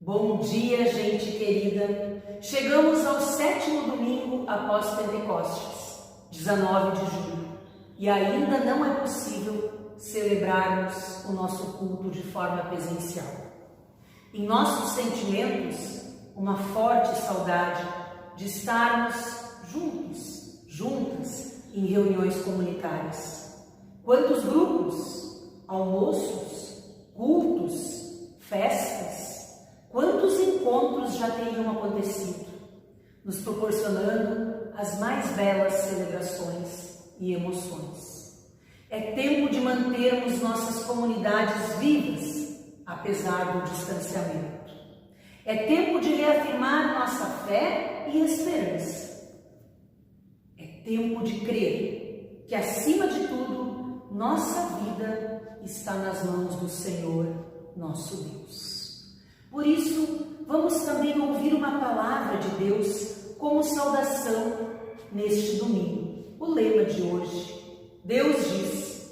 Bom dia, gente querida! Chegamos ao 7º domingo após Pentecostes, 19 de julho, e ainda não é possível celebrarmos o nosso culto de forma presencial. Em nossos sentimentos, uma forte saudade de estarmos juntas em reuniões comunitárias. Quantos grupos, almoços, cultos, festas, quantos encontros já teriam acontecido, nos proporcionando as mais belas celebrações e emoções. É tempo de mantermos nossas comunidades vivas, apesar do distanciamento. É tempo de reafirmar nossa fé e esperança. É tempo de crer que, acima de tudo, nossa vida está nas mãos do Senhor, nosso Deus. Por isso, vamos também ouvir uma palavra de Deus como saudação neste domingo. O lema de hoje: Deus diz: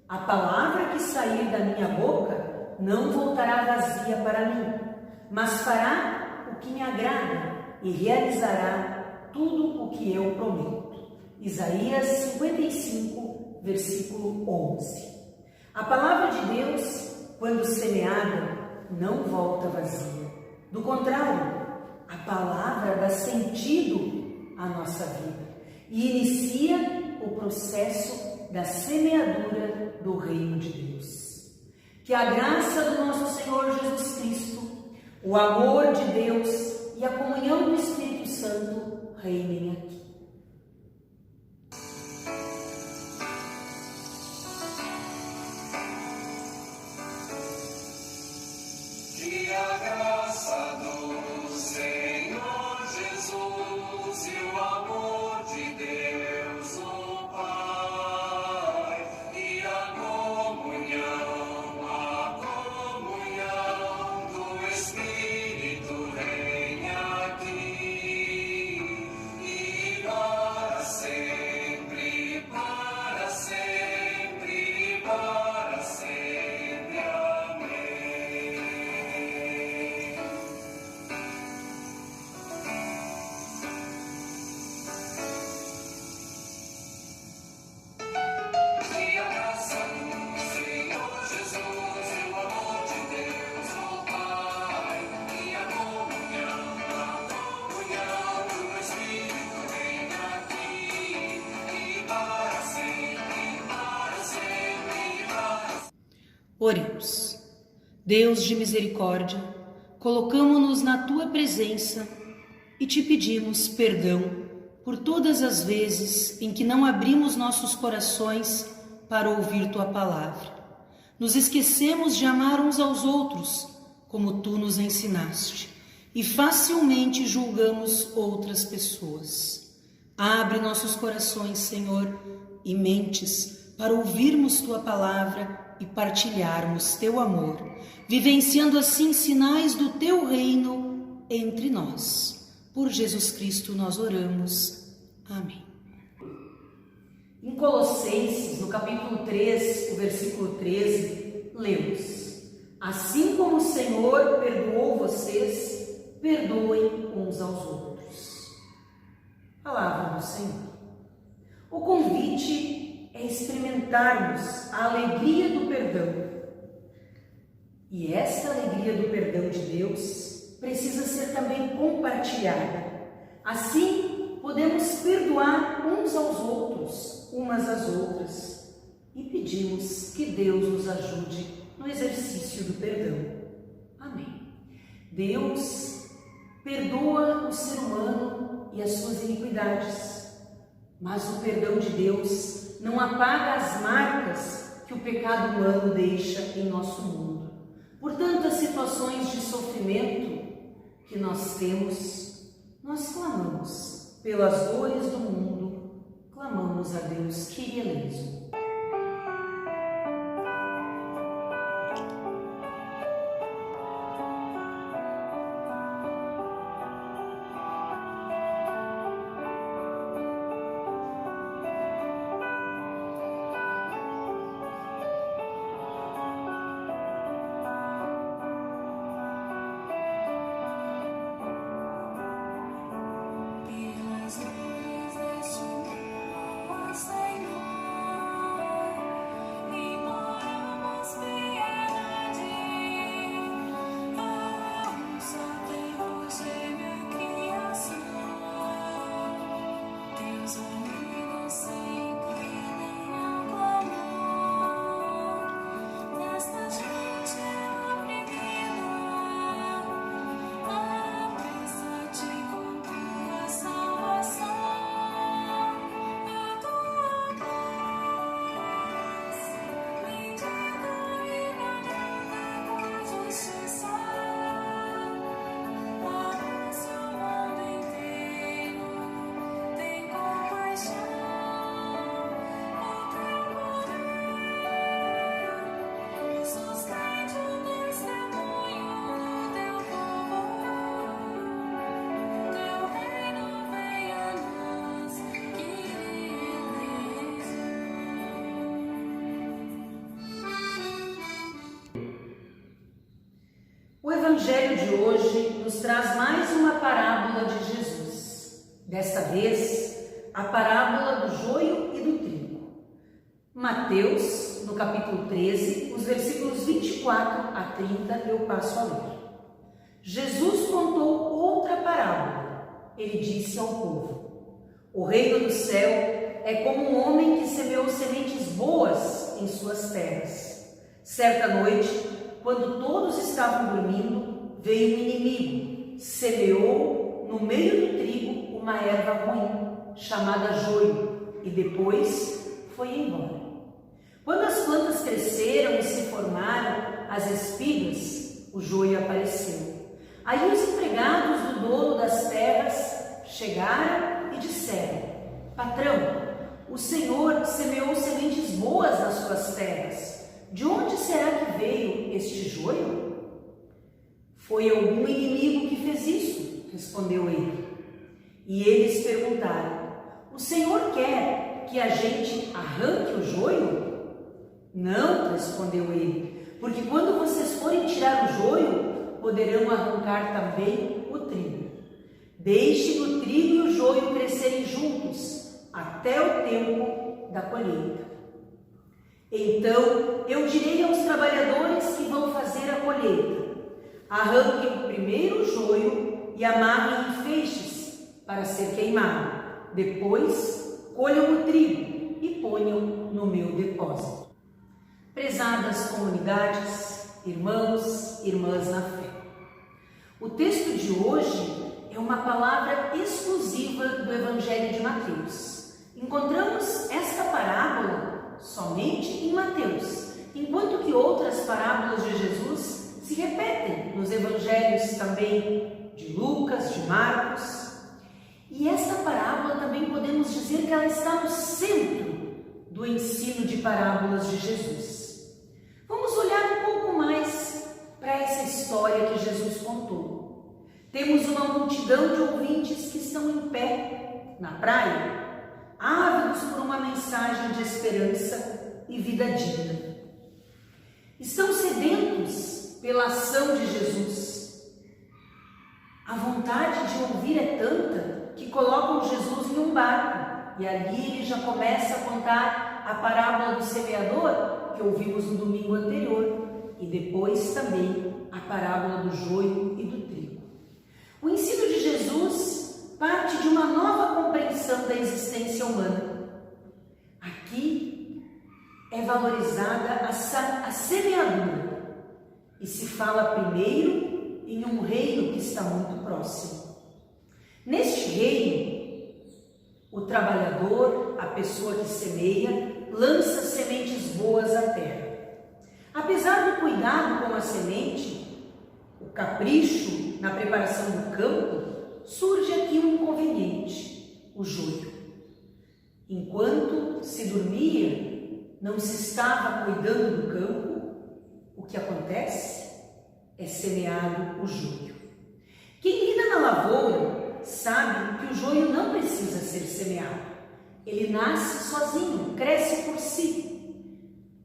a palavra que sair da minha boca não voltará vazia para mim, mas fará o que me agrada e realizará tudo o que eu prometo. Isaías 55, versículo 11. A palavra de Deus, quando semeada, não volta vazia. Do contrário, a palavra dá sentido à nossa vida e inicia o processo da semeadura do reino de Deus. Que a graça do nosso Senhor Jesus Cristo, o amor de Deus e a comunhão do Espírito Santo reinem aqui. Que a graça do Senhor Jesus e o amor de Deus, o Pai, e a comunhão do Espírito reine aqui, e para sempre, para sempre, para sempre. Amém. Que a graça do Senhor Jesus e o amor de Deus, o Pai, e a comunhão do Espírito reine aqui, e para sempre, para sempre, para sempre. Oremos. Deus de misericórdia, colocamo-nos na Tua presença e te pedimos perdão por todas as vezes em que não abrimos nossos corações para ouvir Tua palavra. Nos esquecemos de amar uns aos outros, como Tu nos ensinaste, e facilmente julgamos outras pessoas. Abre nossos corações, Senhor, e mentes para ouvirmos Tua palavra e partilharmos Teu amor, vivenciando assim sinais do Teu reino entre nós. Por Jesus Cristo nós oramos. Amém. Em Colossenses, no capítulo 3, o versículo 13, lemos: assim como o Senhor perdoou vocês, perdoem uns aos outros. Palavra do Senhor. O convite é experimentarmos a alegria do perdão. E esta alegria do perdão de Deus precisa ser também compartilhada. Assim, podemos perdoar uns aos outros, umas às outras, e pedimos que Deus nos ajude no exercício do perdão. Amém. Deus perdoa o ser humano e as suas iniquidades, mas o perdão de Deus não apaga as marcas que o pecado humano deixa em nosso mundo. Portanto, as situações de sofrimento que nós temos, nós clamamos pelas dores do mundo, clamamos a Deus Kyrie eleison. Evangelho de hoje nos traz mais uma parábola de Jesus. Desta vez, a parábola do joio e do trigo. Mateus, no capítulo 13, os versículos 24 a 30, eu passo a ler. Jesus contou outra parábola. Ele disse ao povo: o reino do céu é como um homem que semeou sementes boas em suas terras. Certa noite, quando todos estavam dormindo, veio um inimigo, semeou no meio do trigo uma erva ruim, chamada joio, e depois foi embora. Quando as plantas cresceram e se formaram as espigas, o joio apareceu. Aí os empregados do dono das terras chegaram e disseram: patrão, o Senhor semeou sementes boas nas suas terras. De onde será que veio este joio? Foi algum inimigo que fez isso, respondeu ele. E eles perguntaram: o Senhor quer que a gente arranque o joio? Não, respondeu ele, porque quando vocês forem tirar o joio, poderão arrancar também o trigo. Deixem o trigo e o joio crescerem juntos até o tempo da colheita. Então eu direi aos trabalhadores que vão fazer a colheita: arranquem primeiro o joio e amarrem em feixes para ser queimado. Depois colham o trigo e ponham no meu depósito. Prezadas comunidades, irmãos e irmãs na fé, o texto de hoje é uma palavra exclusiva do Evangelho de Mateus. Encontramos esta parábola somente em Mateus, enquanto que outras parábolas de Jesus se repetem nos evangelhos também de Lucas, de Marcos. E esta parábola também podemos dizer que ela está no centro do ensino de parábolas de Jesus. Vamos olhar um pouco mais para essa história que Jesus contou. Temos uma multidão de ouvintes que estão em pé na praia, ávidos por uma mensagem de esperança e vida digna. Estão sedentos pela ação de Jesus. A vontade de ouvir é tanta que colocam Jesus em um barco e ali ele já começa a contar a parábola do semeador que ouvimos no domingo anterior e depois também a parábola do joio e do trigo. O ensino de Jesus parte de uma nova compreensão da existência humana. Aqui é valorizada a semeadura e se fala primeiro em um reino que está muito próximo. Neste reino, o trabalhador, a pessoa que semeia, lança sementes boas à terra. Apesar do cuidado com a semente, o capricho na preparação do campo, surge aqui um inconveniente: o joio. Enquanto se dormia, não se estava cuidando do campo, o que acontece é semeado o joio. Quem lida na lavoura sabe que o joio não precisa ser semeado. Ele nasce sozinho, cresce por si.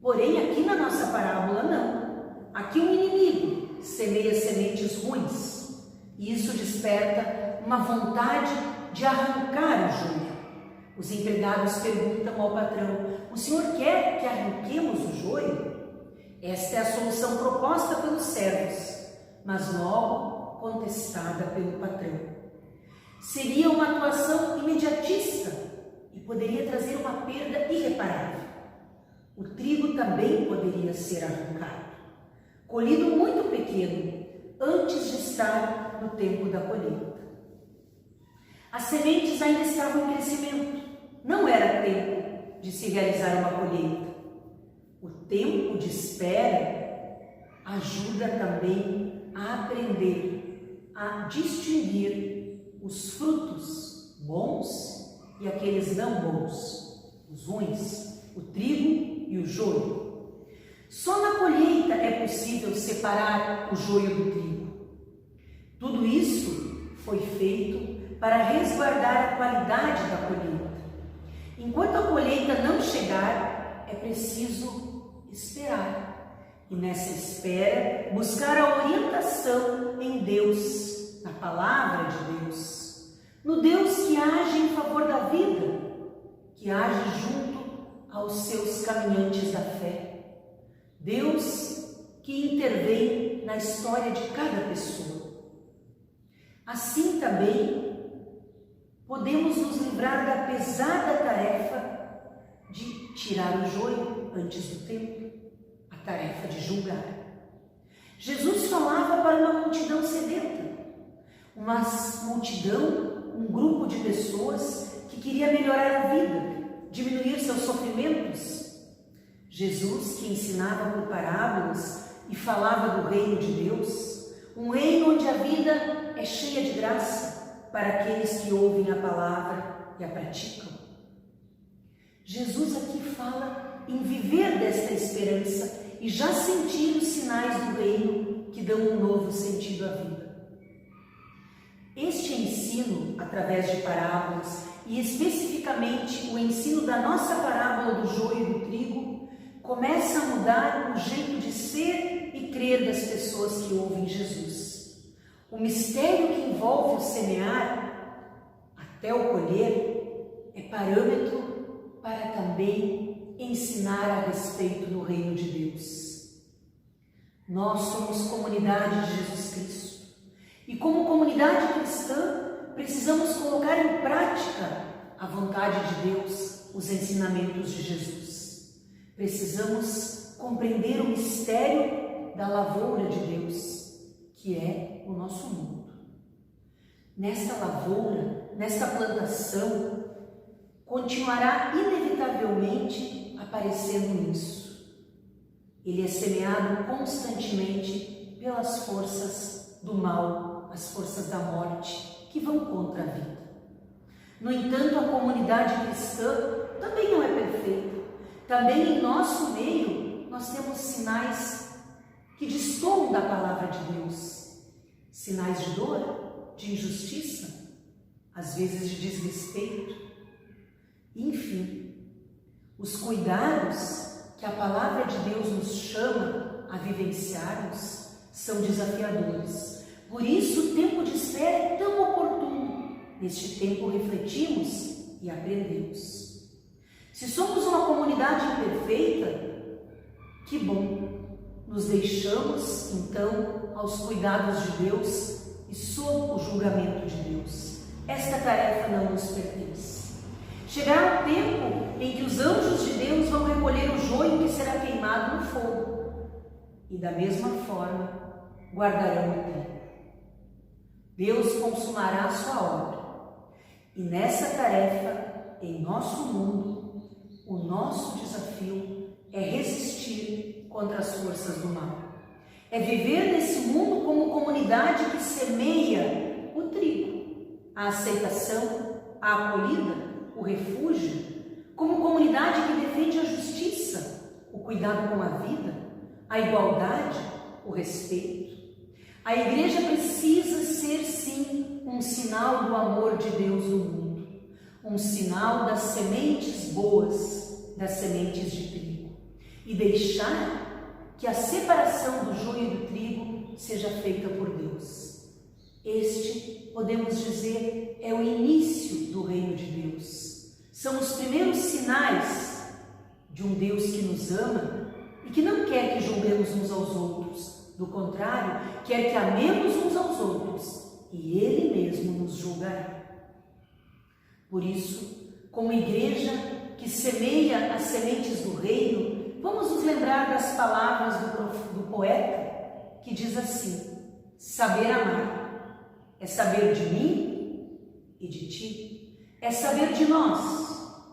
Porém, aqui na nossa parábola, não. Aqui um inimigo semeia sementes ruins. E isso desperta uma vontade de arrancar o joio. Os empregados perguntam ao patrão: o senhor quer que arranquemos o joio? Esta é a solução proposta pelos servos, mas logo contestada pelo patrão. Seria uma atuação imediatista e poderia trazer uma perda irreparável. O trigo também poderia ser arrancado, colhido muito pequeno, antes de estar no tempo da colheita. As sementes ainda estavam em crescimento, não era tempo de se realizar uma colheita. O tempo de espera ajuda também a aprender a distinguir os frutos bons e aqueles não bons, os ruins, o trigo e o joio. Só na colheita é possível separar o joio do trigo. Tudo isso foi feito para resguardar a qualidade da colheita. Enquanto a colheita não chegar, é preciso esperar. E nessa espera, buscar a orientação em Deus, na palavra de Deus, no Deus que age em favor da vida, que age junto aos seus caminhantes da fé. Deus que intervém na história de cada pessoa. Assim também podemos nos livrar da pesada tarefa de tirar o joio antes do tempo, a tarefa de julgar. Jesus falava para uma multidão sedenta, uma multidão, um grupo de pessoas que queria melhorar a vida, diminuir seus sofrimentos. Jesus, que ensinava por parábolas e falava do reino de Deus, um reino onde a vida é cheia de graça para aqueles que ouvem a palavra e a praticam. Jesus aqui fala em viver desta esperança e já sentir os sinais do reino que dão um novo sentido à vida. Este ensino, através de parábolas, e especificamente o ensino da nossa parábola do joio e do trigo, começa a mudar o jeito de ser e crer das pessoas que ouvem Jesus. O mistério que envolve o semear até o colher é parâmetro para também ensinar a respeito do reino de Deus. Nós somos comunidade de Jesus Cristo e, como comunidade cristã, precisamos colocar em prática a vontade de Deus, os ensinamentos de Jesus. Precisamos compreender o mistério da lavoura de Deus, que é o nosso mundo. Nesta lavoura, nesta plantação, continuará inevitavelmente aparecendo isso. Ele é semeado constantemente pelas forças do mal, as forças da morte, que vão contra a vida. No entanto, a comunidade cristã também não é perfeita. Também em nosso meio nós temos sinais que destoam da palavra de Deus. Sinais de dor, de injustiça, às vezes de desrespeito. Enfim, os cuidados que a palavra de Deus nos chama a vivenciarmos são desafiadores. Por isso, o tempo de espera é tão oportuno. Neste tempo, refletimos e aprendemos. Se somos uma comunidade imperfeita, que bom! Nos deixamos, então, aos cuidados de Deus e sob o julgamento de Deus. Esta tarefa não nos pertence. Chegará o tempo em que os anjos de Deus vão recolher o joio que será queimado no fogo. E da mesma forma, guardarão o tempo. Deus consumará a sua obra. E nessa tarefa, em nosso mundo, o nosso desafio é resistir contra as forças do mal. É viver nesse mundo como comunidade que semeia o trigo, a aceitação, a acolhida, o refúgio, como comunidade que defende a justiça, o cuidado com a vida, a igualdade, o respeito. A igreja precisa ser, sim, um sinal do amor de Deus no mundo, um sinal das sementes boas, das sementes de trigo, e deixar que a separação do joio e do trigo seja feita por Deus. Este, podemos dizer, é o início do reino de Deus. São os primeiros sinais de um Deus que nos ama e que não quer que julguemos uns aos outros. Do contrário, quer que amemos uns aos outros e Ele mesmo nos julgará. Por isso, como igreja que semeia as sementes do reino, vamos nos lembrar das palavras do poeta que diz assim: saber amar é saber de mim e de ti, é saber de nós,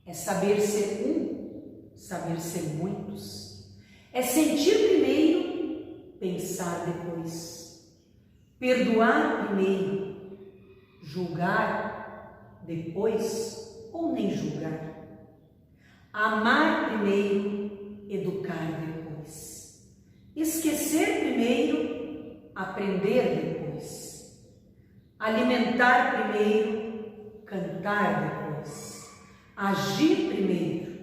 é saber ser um, saber ser muitos, é sentir primeiro, pensar depois, perdoar primeiro, julgar depois ou nem julgar, amar primeiro, educar depois, esquecer primeiro, aprender depois, alimentar primeiro, cantar depois, agir primeiro,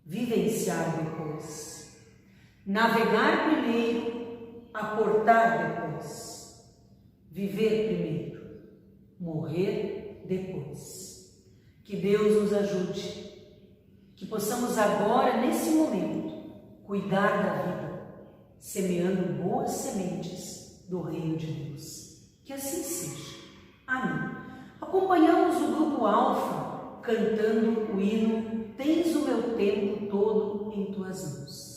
vivenciar depois, navegar primeiro, aportar depois, viver primeiro, morrer depois. Que Deus nos ajude, que possamos agora, nesse momento, cuidar da vida, semeando boas sementes do reino de Deus. Que assim seja. Amém. Acompanhamos o grupo Alfa cantando o hino Tens o meu tempo todo em tuas mãos.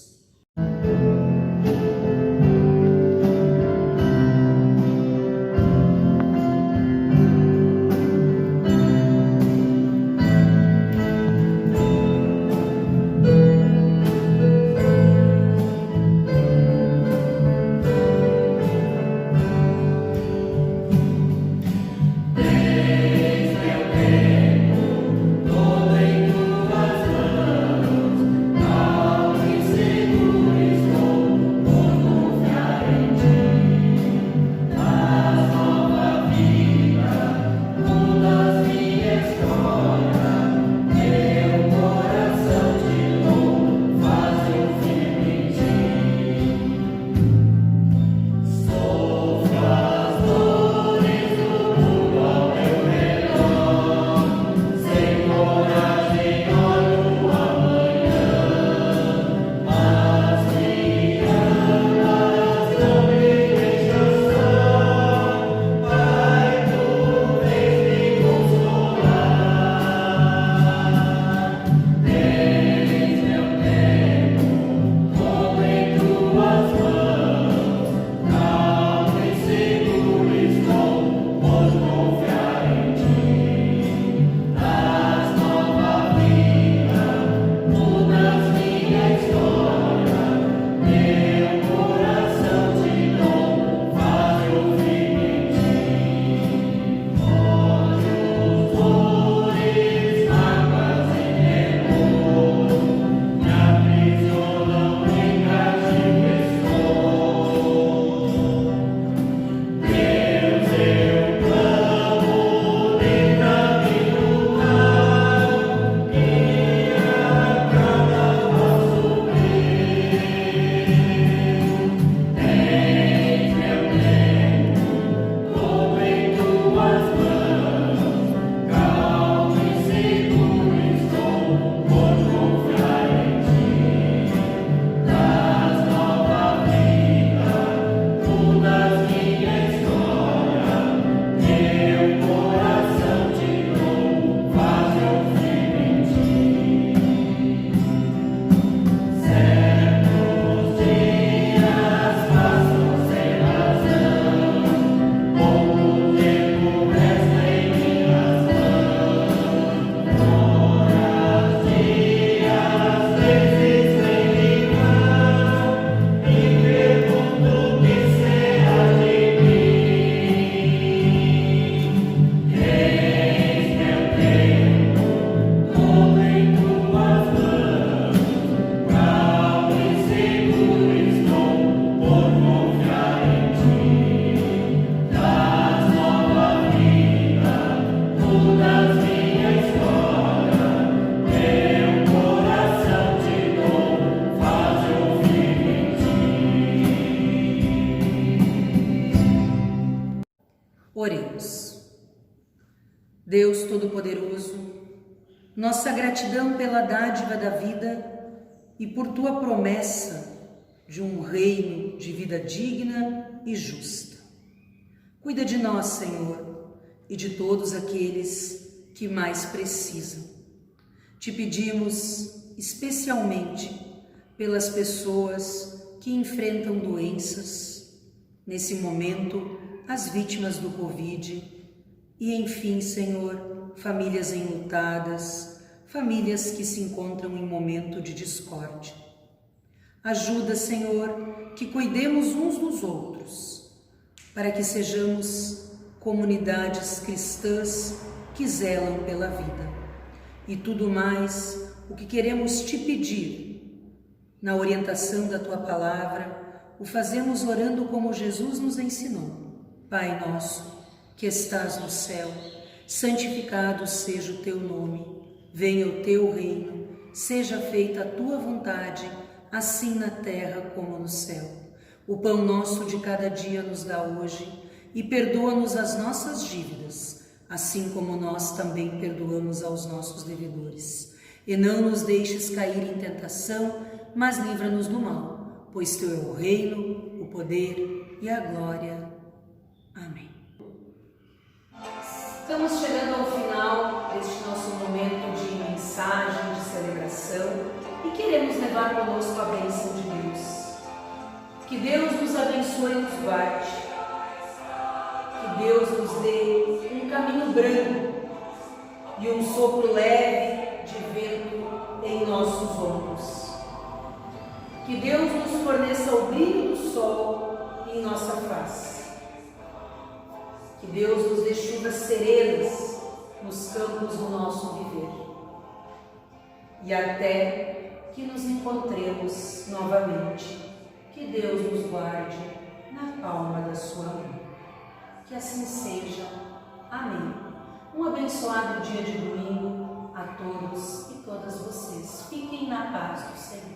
Oremos. Deus Todo-Poderoso, nossa gratidão pela dádiva da vida e por tua promessa de um reino de vida digna e justa. Cuida de nós, Senhor, e de todos aqueles que mais precisam. Te pedimos especialmente pelas pessoas que enfrentam doenças, nesse momento, as vítimas do Covid e, enfim, Senhor, famílias enlutadas, famílias que se encontram em momento de discórdia. Ajuda, Senhor, que cuidemos uns dos outros, para que sejamos comunidades cristãs que zelam pela vida. E tudo mais, o que queremos te pedir, na orientação da tua palavra, o fazemos orando como Jesus nos ensinou. Pai nosso, que estás no céu, santificado seja o teu nome. Venha o teu reino, seja feita a tua vontade, assim na terra como no céu. O pão nosso de cada dia nos dá hoje, e perdoa-nos as nossas dívidas, assim como nós também perdoamos aos nossos devedores. E não nos deixes cair em tentação, mas livra-nos do mal, pois teu é o reino, o poder e a glória. Amém. Estamos chegando ao final deste nosso momento de mensagem, de celebração, e queremos levar conosco a bênção de Deus. Que Deus nos abençoe e nos guarde. Que Deus nos dê um caminho branco e um sopro leve de vento em nossos ombros. Que Deus nos forneça o brilho do sol em nossa face. Que Deus nos dê chuvas serenas nos campos do nosso viver. E até que nos encontremos novamente. Que Deus nos guarde na palma da sua mão. Que assim seja. Amém. Um abençoado dia de domingo a todos e todas vocês. Fiquem na paz do Senhor.